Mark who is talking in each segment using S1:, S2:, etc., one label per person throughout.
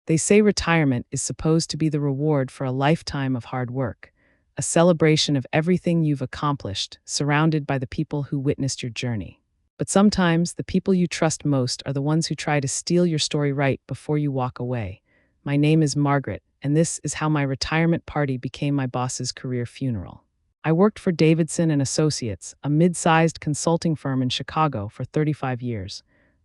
S1: They say retirement is supposed to be the reward for a lifetime of hard work, a celebration of everything you've accomplished, surrounded by the people who witnessed your journey. But sometimes the people you trust most are the ones who try to steal your story right before you walk away. My name is Margaret, and this is how my retirement party became my boss's career funeral. I worked for Davidson and Associates, a mid-sized consulting firm in Chicago, for 35 years.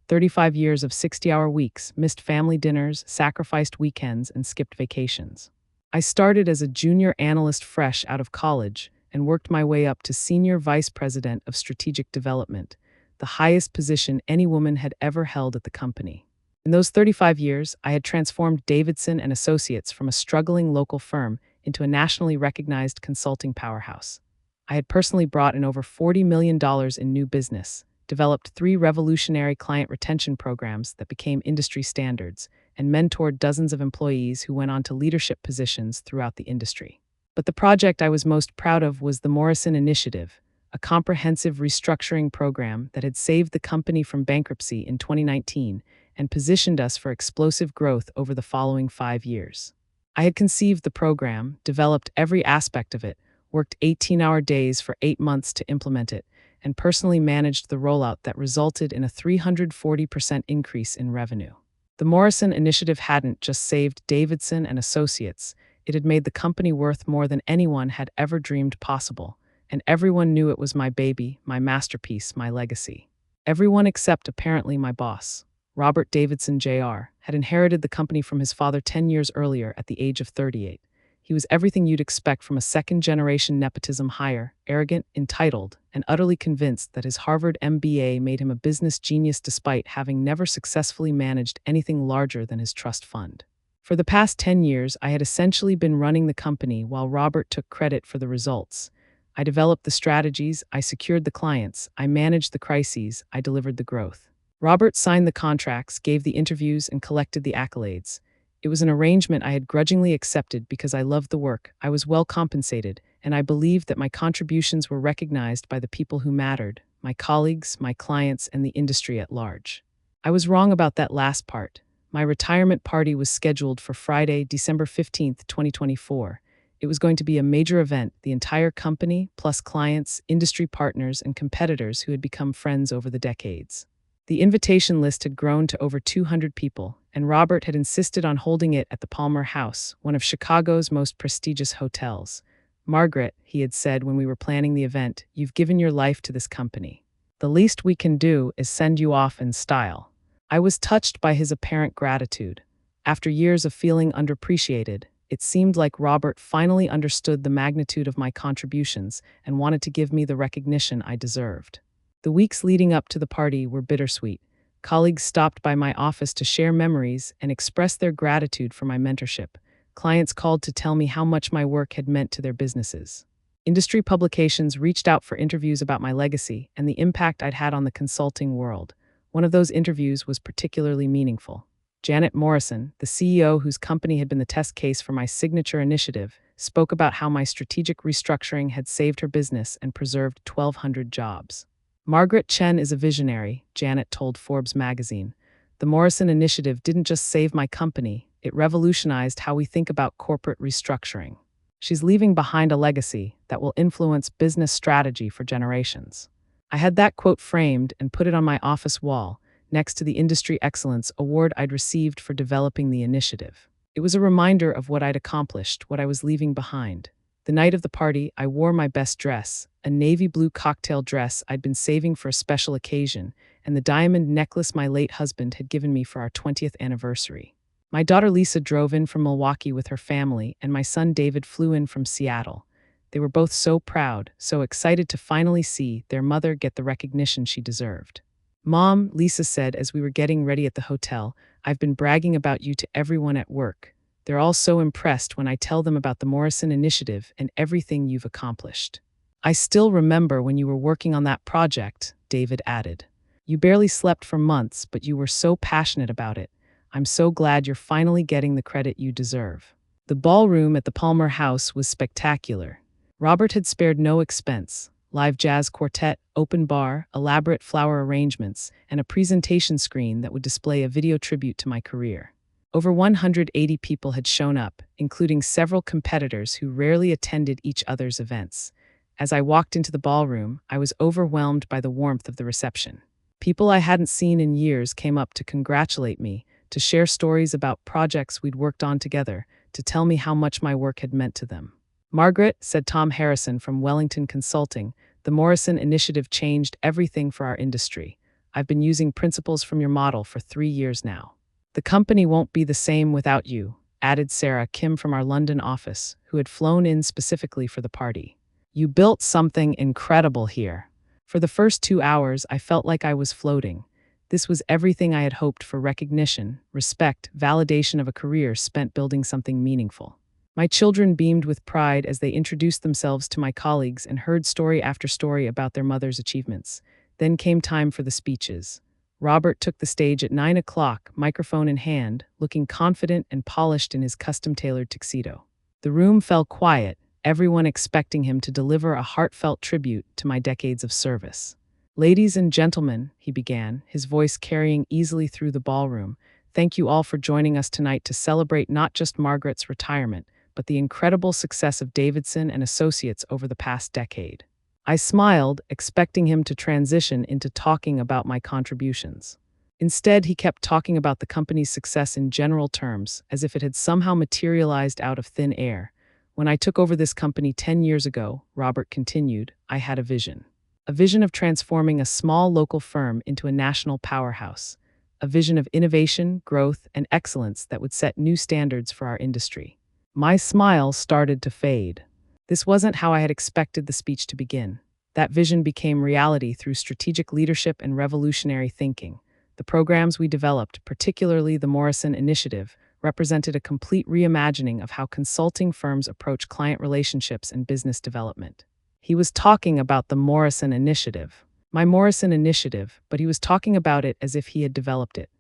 S1: 35 years of 60-hour weeks, missed family dinners, sacrificed weekends, and skipped vacations. I started as a junior analyst fresh out of college and worked my way up to senior vice president of strategic development, the highest position any woman had ever held at the company. In those 35 years, I had transformed Davidson and Associates from a struggling local firm into a nationally recognized consulting powerhouse. I had personally brought in over $40 million in new business, developed 3 revolutionary client retention programs that became industry standards, and mentored dozens of employees who went on to leadership positions throughout the industry. But the project I was most proud of was the Morrison Initiative, a comprehensive restructuring program that had saved the company from bankruptcy in 2019 and positioned us for explosive growth over the following 5 years. I had conceived the program, developed every aspect of it, worked 18-hour days for 8 months to implement it, and personally managed the rollout that resulted in a 340% increase in revenue. The Morrison Initiative hadn't just saved Davidson and Associates, it had made the company worth more than anyone had ever dreamed possible, and everyone knew it was my baby, my masterpiece, my legacy. Everyone except apparently my boss, Robert Davidson Jr., had inherited the company from his father 10 years earlier at the age of 38. He was everything you'd expect from a second-generation nepotism hire, arrogant, entitled, and utterly convinced that his Harvard MBA made him a business genius despite having never successfully managed anything larger than his trust fund. For the past 10 years, I had essentially been running the company while Robert took credit for the results. I developed the strategies, I secured the clients, I managed the crises, I delivered the growth. Robert signed the contracts, gave the interviews, and collected the accolades. It was an arrangement I had grudgingly accepted because I loved the work, I was well compensated, and I believed that my contributions were recognized by the people who mattered, my colleagues, my clients, and the industry at large. I was wrong about that last part. My retirement party was scheduled for Friday, December 15, 2024. It was going to be a major event, the entire company, plus clients, industry partners, and competitors who had become friends over the decades. The invitation list had grown to over 200 people, and Robert had insisted on holding it at the Palmer House, one of Chicago's most prestigious hotels. "Margaret," he had said when we were planning the event, "you've given your life to this company. The least we can do is send you off in style." I was touched by his apparent gratitude. After years of feeling underappreciated, it seemed like Robert finally understood the magnitude of my contributions and wanted to give me the recognition I deserved. The weeks leading up to the party were bittersweet. Colleagues stopped by my office to share memories and express their gratitude for my mentorship. Clients called to tell me how much my work had meant to their businesses. Industry publications reached out for interviews about my legacy and the impact I'd had on the consulting world. One of those interviews was particularly meaningful. Janet Morrison, the CEO whose company had been the test case for my signature initiative, spoke about how my strategic restructuring had saved her business and preserved 1,200 jobs. "Margaret Chen is a visionary," Janet told Forbes magazine. "The Morrison Initiative didn't just save my company, it revolutionized how we think about corporate restructuring. She's leaving behind a legacy that will influence business strategy for generations." I had that quote framed and put it on my office wall, next to the Industry Excellence Award I'd received for developing the initiative. It was a reminder of what I'd accomplished, what I was leaving behind. The night of the party, I wore my best dress, a navy blue cocktail dress I'd been saving for a special occasion, and the diamond necklace my late husband had given me for our 20th anniversary. My daughter Lisa drove in from Milwaukee with her family, and my son David flew in from Seattle. They were both so proud, so excited to finally see their mother get the recognition she deserved. "Mom," Lisa said as we were getting ready at the hotel, "I've been bragging about you to everyone at work. They're all so impressed when I tell them about the Morrison Initiative and everything you've accomplished." "I still remember when you were working on that project," David added. "You barely slept for months, but you were so passionate about it. I'm so glad you're finally getting the credit you deserve." The ballroom at the Palmer House was spectacular. Robert had spared no expense. Live jazz quartet, open bar, elaborate flower arrangements, and a presentation screen that would display a video tribute to my career. Over 180 people had shown up, including several competitors who rarely attended each other's events. As I walked into the ballroom, I was overwhelmed by the warmth of the reception. People I hadn't seen in years came up to congratulate me, to share stories about projects we'd worked on together, to tell me how much my work had meant to them. "Margaret," said Tom Harrison from Wellington Consulting, "the Morrison Initiative changed everything for our industry. I've been using principles from your model for 3 years now." "The company won't be the same without you," added Sarah Kim from our London office, who had flown in specifically for the party. "You built something incredible here." For the first 2 hours, I felt like I was floating. This was everything I had hoped for: recognition, respect, validation of a career spent building something meaningful. My children beamed with pride as they introduced themselves to my colleagues and heard story after story about their mother's achievements. Then came time for the speeches. Robert took the stage at 9 o'clock, microphone in hand, looking confident and polished in his custom-tailored tuxedo. The room fell quiet, everyone expecting him to deliver a heartfelt tribute to my decades of service. "Ladies and gentlemen," he began, his voice carrying easily through the ballroom, "thank you all for joining us tonight to celebrate not just Margaret's retirement, but the incredible success of Davidson and Associates over the past decade." I smiled, expecting him to transition into talking about my contributions. Instead, he kept talking about the company's success in general terms, as if it had somehow materialized out of thin air. "When I took over this company 10 years ago," Robert continued, "I had a vision. A vision of transforming a small local firm into a national powerhouse. A vision of innovation, growth, and excellence that would set new standards for our industry." My smile started to fade. This wasn't how I had expected the speech to begin. That vision became reality through strategic leadership and revolutionary thinking. The programs we developed, particularly the Morrison Initiative, represented a complete reimagining of how consulting firms approach client relationships and business development. He was talking about the Morrison Initiative. My Morrison Initiative, but he was talking about it as if he had developed it.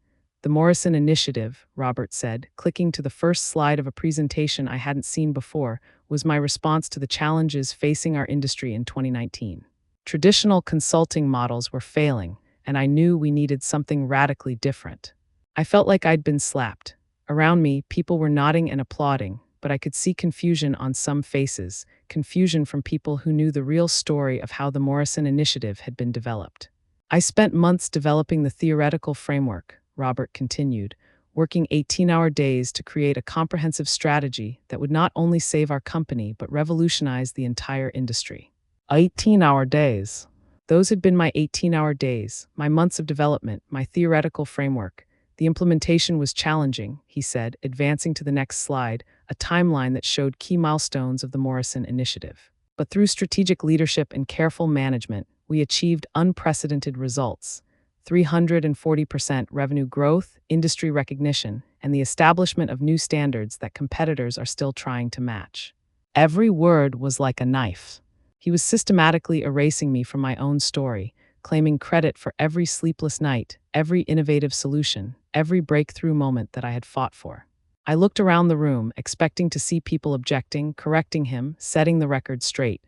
S1: "The Morrison Initiative," Robert said, clicking to the first slide of a presentation I hadn't seen before, was my response to the challenges facing our industry in 2019. Traditional consulting models were failing, and I knew we needed something radically different. I felt like I'd been slapped. Around me, people were nodding and applauding, but I could see confusion on some faces, confusion from people who knew the real story of how the Morrison Initiative had been developed. "I spent months developing the theoretical framework," Robert continued, "working 18-hour days to create a comprehensive strategy that would not only save our company but revolutionize the entire industry." 18-hour days. Those had been my 18-hour days, my months of development, my theoretical framework. The implementation was challenging, he said, advancing to the next slide, a timeline that showed key milestones of the Morrison Initiative. "But through strategic leadership and careful management, we achieved unprecedented results. 340% revenue growth, industry recognition, and the establishment of new standards that competitors are still trying to match." Every word was like a knife. He was systematically erasing me from my own story, claiming credit for every sleepless night, every innovative solution, every breakthrough moment that I had fought for. I looked around the room, expecting to see people objecting, correcting him, setting the record straight.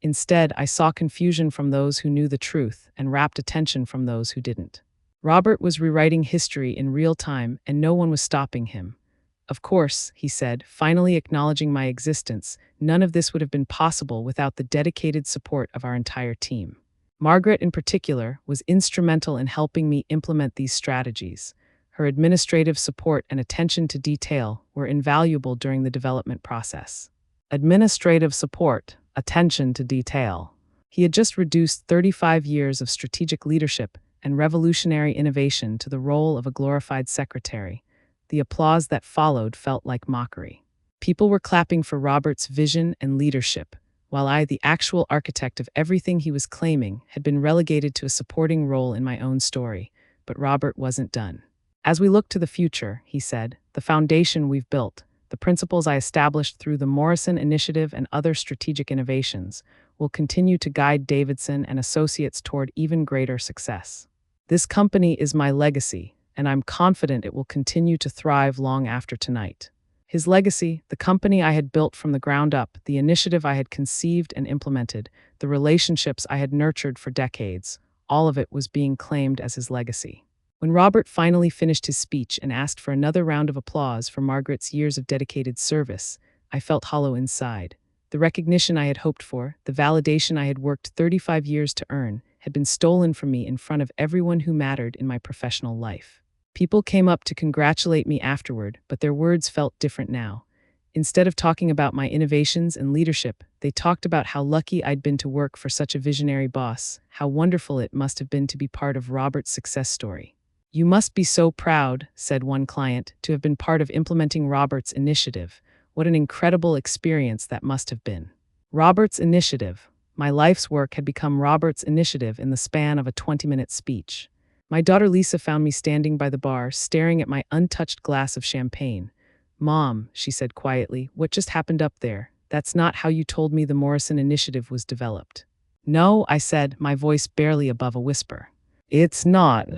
S1: Instead, I saw confusion from those who knew the truth and rapt attention from those who didn't. Robert was rewriting history in real time, and no one was stopping him. "Of course," he said, finally acknowledging my existence, "none of this would have been possible without the dedicated support of our entire team. Margaret, in particular, was instrumental in helping me implement these strategies. Her administrative support and attention to detail were invaluable during the development process." Administrative support, attention to detail. He had just reduced 35 years of strategic leadership and revolutionary innovation to the role of a glorified secretary. The applause that followed felt like mockery. People were clapping for Robert's vision and leadership, while I, the actual architect of everything he was claiming, had been relegated to a supporting role in my own story. But Robert wasn't done. "As we look to the future," he said, "the foundation we've built, the principles I established through the Morrison Initiative and other strategic innovations, will continue to guide Davidson and Associates toward even greater success. This company is my legacy, and I'm confident it will continue to thrive long after tonight." His legacy, the company I had built from the ground up, the initiative I had conceived and implemented, the relationships I had nurtured for decades, all of it was being claimed as his legacy. When Robert finally finished his speech and asked for another round of applause for Margaret's years of dedicated service, I felt hollow inside. The recognition I had hoped for, the validation I had worked 35 years to earn, had been stolen from me in front of everyone who mattered in my professional life. People came up to congratulate me afterward, but their words felt different now. Instead of talking about my innovations and leadership, they talked about how lucky I'd been to work for such a visionary boss, how wonderful it must have been to be part of Robert's success story. "You must be so proud," said one client, "to have been part of implementing Robert's initiative. What an incredible experience that must have been." Robert's initiative. My life's work had become Robert's initiative in the span of a 20-minute speech. My daughter Lisa found me standing by the bar, staring at my untouched glass of champagne. "Mom," she said quietly, "what just happened up there? That's not how you told me the Morrison Initiative was developed." "No," I said, my voice barely above a whisper. "It's not."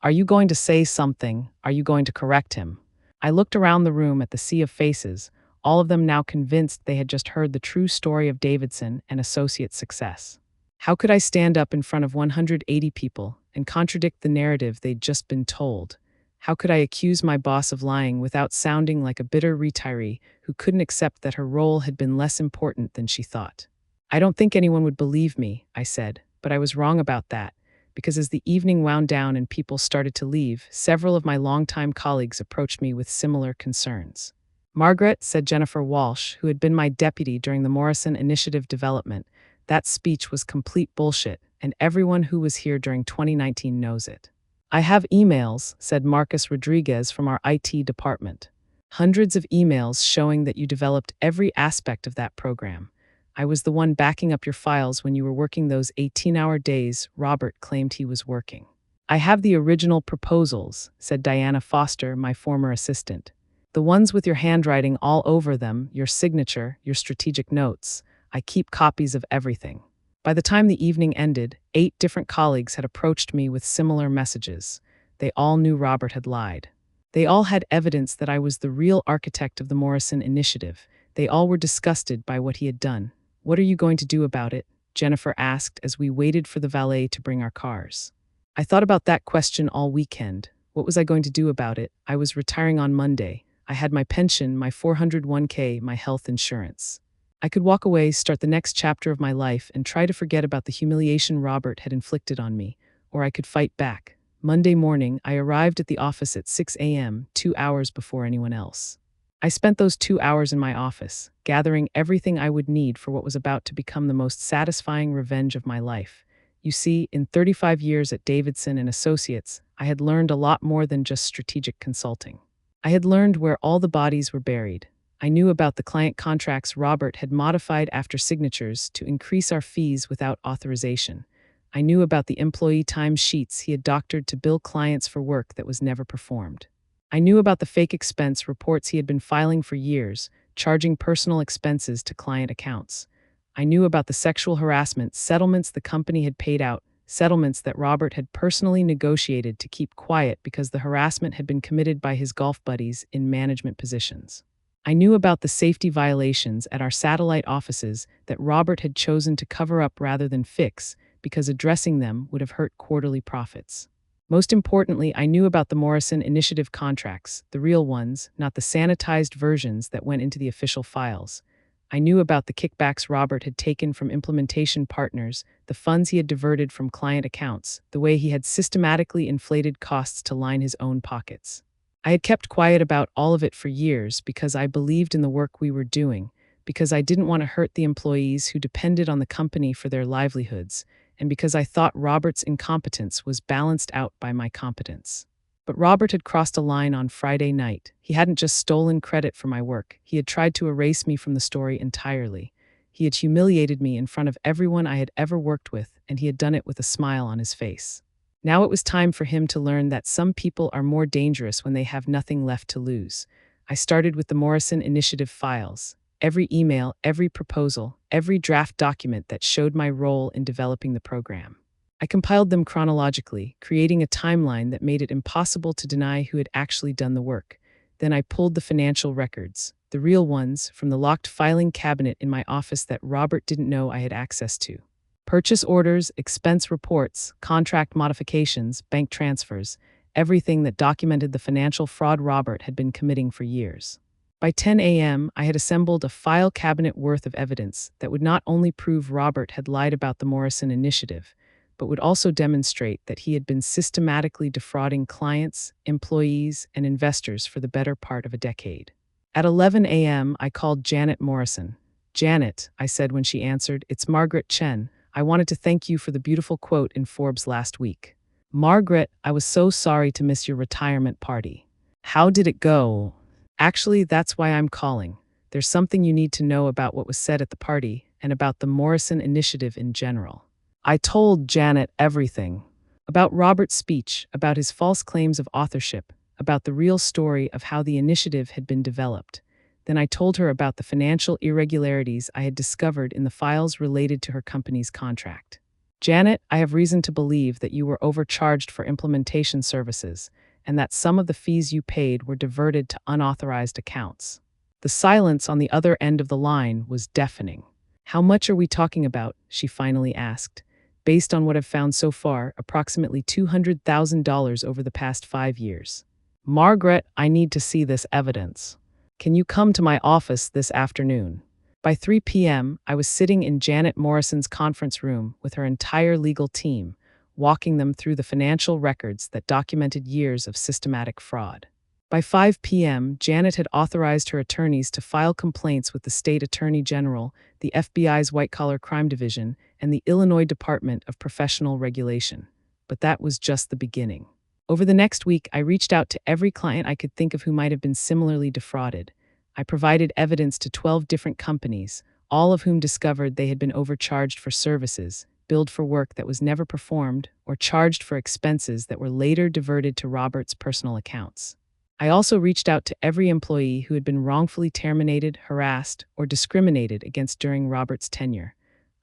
S1: "Are you going to say something? Are you going to correct him?" I looked around the room at the sea of faces, all of them now convinced they had just heard the true story of Davidson and Associates' success. How could I stand up in front of 180 people and contradict the narrative they'd just been told? How could I accuse my boss of lying without sounding like a bitter retiree who couldn't accept that her role had been less important than she thought? "I don't think anyone would believe me," I said, but I was wrong about that, because as the evening wound down and people started to leave, several of my longtime colleagues approached me with similar concerns. "Margaret," said Jennifer Walsh, who had been my deputy during the Morrison Initiative development, "that speech was complete bullshit, and everyone who was here during 2019 knows it." "I have emails," said Marcus Rodriguez from our IT department. "Hundreds of emails showing that you developed every aspect of that program. I was the one backing up your files when you were working those 18-hour days Robert claimed he was working." "I have the original proposals," said Diana Foster, my former assistant. "The ones with your handwriting all over them, your signature, your strategic notes. I keep copies of everything." By the time the evening ended, 8 different colleagues had approached me with similar messages. They all knew Robert had lied. They all had evidence that I was the real architect of the Morrison Initiative. They all were disgusted by what he had done. "What are you going to do about it?" Jennifer asked as we waited for the valet to bring our cars. I thought about that question all weekend. What was I going to do about it? I was retiring on Monday. I had my pension, my 401k, my health insurance. I could walk away, start the next chapter of my life, and try to forget about the humiliation Robert had inflicted on me, or I could fight back. Monday morning, I arrived at the office at 6 a.m., 2 hours before anyone else. I spent those 2 hours in my office, gathering everything I would need for what was about to become the most satisfying revenge of my life. You see, in 35 years at Davidson and Associates, I had learned a lot more than just strategic consulting. I had learned where all the bodies were buried. I knew about the client contracts Robert had modified after signatures to increase our fees without authorization. I knew about the employee time sheets he had doctored to bill clients for work that was never performed. I knew about the fake expense reports he had been filing for years, charging personal expenses to client accounts. I knew about the sexual harassment settlements the company had paid out, settlements that Robert had personally negotiated to keep quiet because the harassment had been committed by his golf buddies in management positions. I knew about the safety violations at our satellite offices that Robert had chosen to cover up rather than fix because addressing them would have hurt quarterly profits. Most importantly, I knew about the Morrison Initiative contracts, the real ones, not the sanitized versions that went into the official files. I knew about the kickbacks Robert had taken from implementation partners, the funds he had diverted from client accounts, the way he had systematically inflated costs to line his own pockets. I had kept quiet about all of it for years because I believed in the work we were doing, because I didn't want to hurt the employees who depended on the company for their livelihoods, and because I thought Robert's incompetence was balanced out by my competence. But Robert had crossed a line on Friday night. He hadn't just stolen credit for my work. He had tried to erase me from the story entirely. He had humiliated me in front of everyone I had ever worked with, and he had done it with a smile on his face. Now it was time for him to learn that some people are more dangerous when they have nothing left to lose. I started with the Morrison Initiative files. Every email, every proposal, every draft document that showed my role in developing the program. I compiled them chronologically, creating a timeline that made it impossible to deny who had actually done the work. Then I pulled the financial records, the real ones, from the locked filing cabinet in my office that Robert didn't know I had access to. Purchase orders, expense reports, contract modifications, bank transfers, everything that documented the financial fraud Robert had been committing for years. By 10 a.m., I had assembled a file cabinet worth of evidence that would not only prove Robert had lied about the Morrison Initiative, but would also demonstrate that he had been systematically defrauding clients, employees, and investors for the better part of a decade. At 11 a.m., I called Janet Morrison. "Janet," I said when she answered, "it's Margaret Chen. I wanted to thank you for the beautiful quote in Forbes last week." "Margaret, I was so sorry to miss your retirement party. How did it go?" "Actually, that's why I'm calling. There's something you need to know about what was said at the party and about the Morrison Initiative in general." I told Janet everything. About Robert's speech, about his false claims of authorship, about the real story of how the initiative had been developed. Then I told her about the financial irregularities I had discovered in the files related to her company's contract. "Janet, I have reason to believe that you were overcharged for implementation services, and that some of the fees you paid were diverted to unauthorized accounts." The silence on the other end of the line was deafening. "How much are we talking about?" she finally asked. "Based on what I've found so far, approximately $200,000 over the past 5 years. "Margaret, I need to see this evidence. Can you come to my office this afternoon?" By 3 p.m., I was sitting in Janet Morrison's conference room with her entire legal team, walking them through the financial records that documented years of systematic fraud. By 5 p.m., Janet had authorized her attorneys to file complaints with the State Attorney General, the FBI's White-Collar Crime Division, and the Illinois Department of Professional Regulation. But that was just the beginning. Over the next week, I reached out to every client I could think of who might have been similarly defrauded. I provided evidence to 12 different companies, all of whom discovered they had been overcharged for services, billed for work that was never performed, or charged for expenses that were later diverted to Robert's personal accounts. I also reached out to every employee who had been wrongfully terminated, harassed, or discriminated against during Robert's tenure.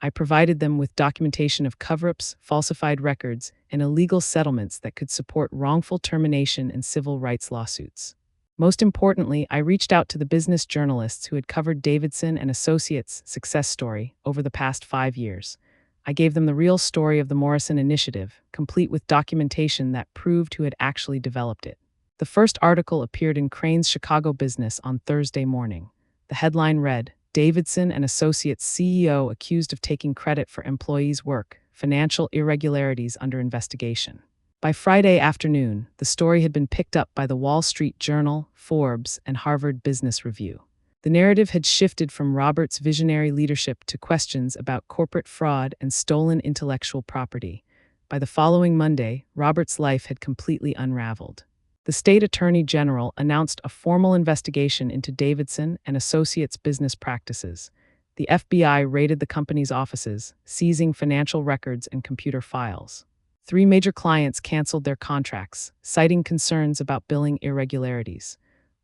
S1: I provided them with documentation of cover-ups, falsified records, and illegal settlements that could support wrongful termination and civil rights lawsuits. Most importantly, I reached out to the business journalists who had covered Davidson and Associates' success story over the past 5 years. I gave them the real story of the Morrison Initiative, complete with documentation that proved who had actually developed it. The first article appeared in Crane's Chicago Business on Thursday morning. The headline read, "Davidson and Associates CEO accused of taking credit for employees' work, financial irregularities under investigation." By Friday afternoon, the story had been picked up by the Wall Street Journal, Forbes, and Harvard Business Review. The narrative had shifted from Robert's visionary leadership to questions about corporate fraud and stolen intellectual property. By the following Monday, Robert's life had completely unraveled. The State Attorney General announced a formal investigation into Davidson and Associates' business practices. The FBI raided the company's offices, seizing financial records and computer files. 3 major clients canceled their contracts, citing concerns about billing irregularities.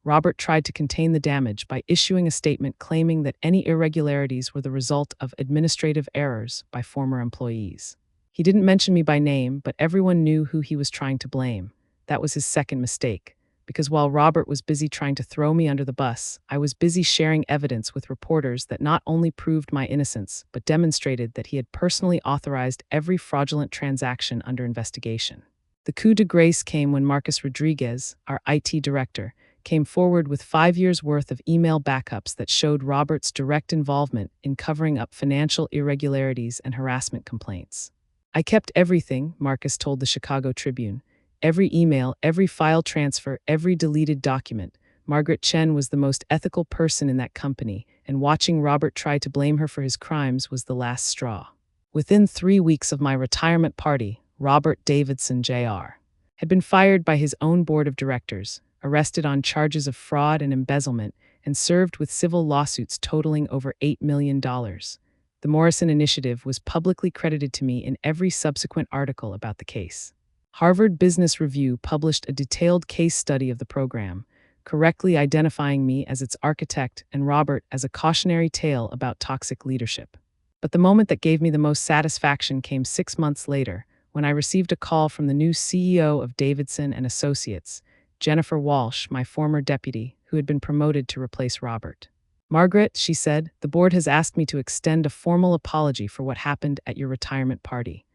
S1: Robert tried to contain the damage by issuing a statement claiming that any irregularities were the result of administrative errors by former employees. He didn't mention me by name, but everyone knew who he was trying to blame. That was his second mistake, because while Robert was busy trying to throw me under the bus, I was busy sharing evidence with reporters that not only proved my innocence, but demonstrated that he had personally authorized every fraudulent transaction under investigation. The coup de grace came when Marcus Rodriguez, our IT director, came forward with 5 years' worth of email backups that showed Robert's direct involvement in covering up financial irregularities and harassment complaints. "I kept everything," Marcus told the Chicago Tribune. "Every email, every file transfer, every deleted document. Margaret Chen was the most ethical person in that company, and watching Robert try to blame her for his crimes was the last straw." Within 3 weeks of my retirement party, Robert Davidson, Jr., had been fired by his own board of directors, arrested on charges of fraud and embezzlement, and served with civil lawsuits totaling over $8 million. The Morrison Initiative was publicly credited to me in every subsequent article about the case. Harvard Business Review published a detailed case study of the program, correctly identifying me as its architect and Robert as a cautionary tale about toxic leadership. But the moment that gave me the most satisfaction came 6 months later, when I received a call from the new CEO of Davidson and Associates, Jennifer Walsh, my former deputy, who had been promoted to replace Robert. "Margaret," she said, "the board has asked me to extend a formal apology for what happened at your retirement party.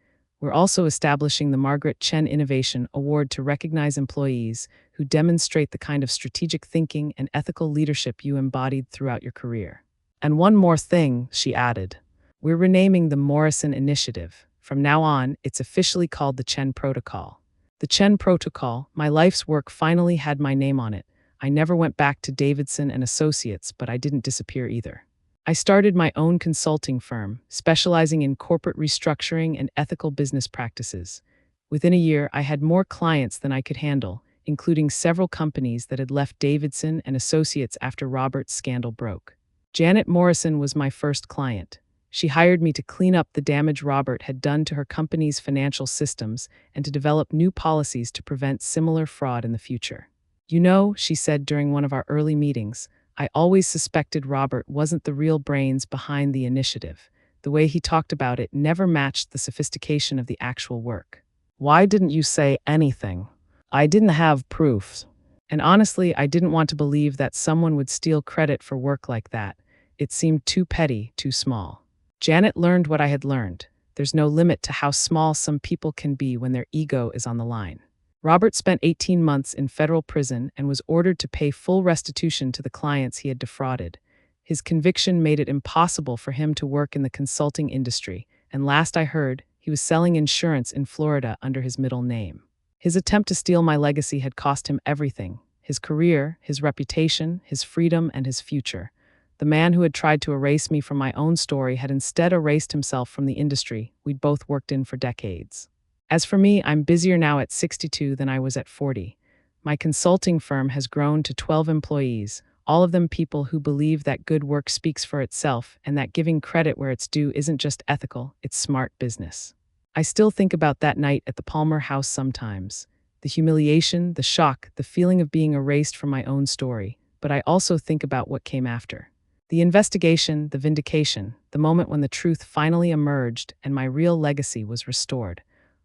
S1: We're also establishing the Margaret Chen Innovation Award to recognize employees who demonstrate the kind of strategic thinking and ethical leadership you embodied throughout your career. And one more thing, she added. We're renaming the Morrison Initiative. From now on, it's officially called the Chen Protocol. The Chen Protocol, my life's work finally had my name on it. I never went back to Davidson and Associates, but I didn't disappear either. I started my own consulting firm, specializing in corporate restructuring and ethical business practices. Within a year, I had more clients than I could handle, including several companies that had left Davidson and Associates after Robert's scandal broke. Janet Morrison was my first client. She hired me to clean up the damage Robert had done to her company's financial systems and to develop new policies to prevent similar fraud in the future. You know, she said during one of our early meetings, I always suspected Robert wasn't the real brains behind the initiative. The way he talked about it never matched the sophistication of the actual work. Why didn't you say anything? I didn't have proofs. And honestly, I didn't want to believe that someone would steal credit for work like that. It seemed too petty, too small. Janet learned what I had learned. There's no limit to how small some people can be when their ego is on the line. Robert spent 18 months in federal prison and was ordered to pay full restitution to the clients he had defrauded. His conviction made it impossible for him to work in the consulting industry, and last I heard, he was selling insurance in Florida under his middle name. His attempt to steal my legacy had cost him everything: his career, his reputation, his freedom, and his future. The man who had tried to erase me from my own story had instead erased himself from the industry we'd both worked in for decades. As for me, I'm busier now at 62 than I was at 40. My consulting firm has grown to 12 employees, all of them people who believe that good work speaks for itself and that giving credit where it's due isn't just ethical, it's smart business. I still think about that night at the Palmer House sometimes. The humiliation, the shock, the feeling of being erased from my own story, but I also think about what came after. The investigation, the vindication, the moment when the truth finally emerged and my real legacy was restored.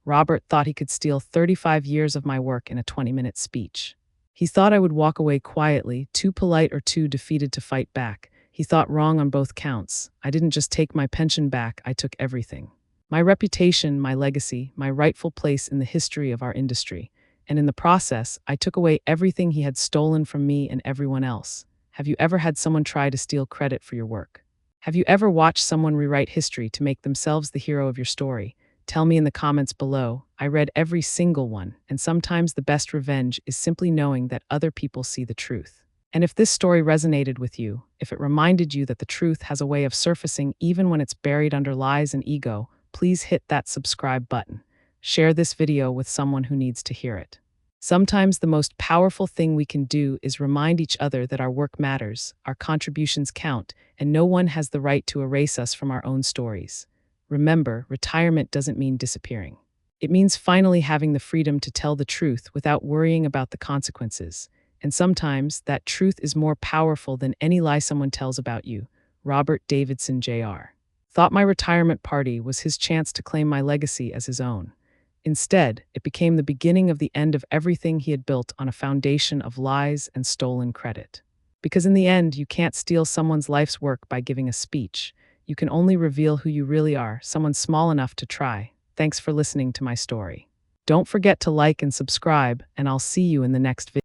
S1: Robert thought he could steal 35 years of my work in a 20-minute speech. He thought I would walk away quietly, too polite or too defeated to fight back. He thought wrong on both counts. I didn't just take my pension back, I took everything. My reputation, my legacy, my rightful place in the history of our industry. And in the process, I took away everything he had stolen from me and everyone else. Have you ever had someone try to steal credit for your work? Have you ever watched someone rewrite history to make themselves the hero of your story? Tell me in the comments below. I read every single one, and sometimes the best revenge is simply knowing that other people see the truth. And if this story resonated with you, if it reminded you that the truth has a way of surfacing even when it's buried under lies and ego, please hit that subscribe button. Share this video with someone who needs to hear it. Sometimes the most powerful thing we can do is remind each other that our work matters, our contributions count, and no one has the right to erase us from our own stories. Remember, retirement doesn't mean disappearing. It means finally having the freedom to tell the truth without worrying about the consequences. And sometimes that truth is more powerful than any lie someone tells about you. Robert Davidson, Jr. thought my retirement party was his chance to claim my legacy as his own. Instead, it became the beginning of the end of everything he had built on a foundation of lies and stolen credit. Because in the end, you can't steal someone's life's work by giving a speech. You can only reveal who you really are, someone small enough to try. Thanks for listening to my story. Don't forget to like and subscribe, and I'll see you in the next video.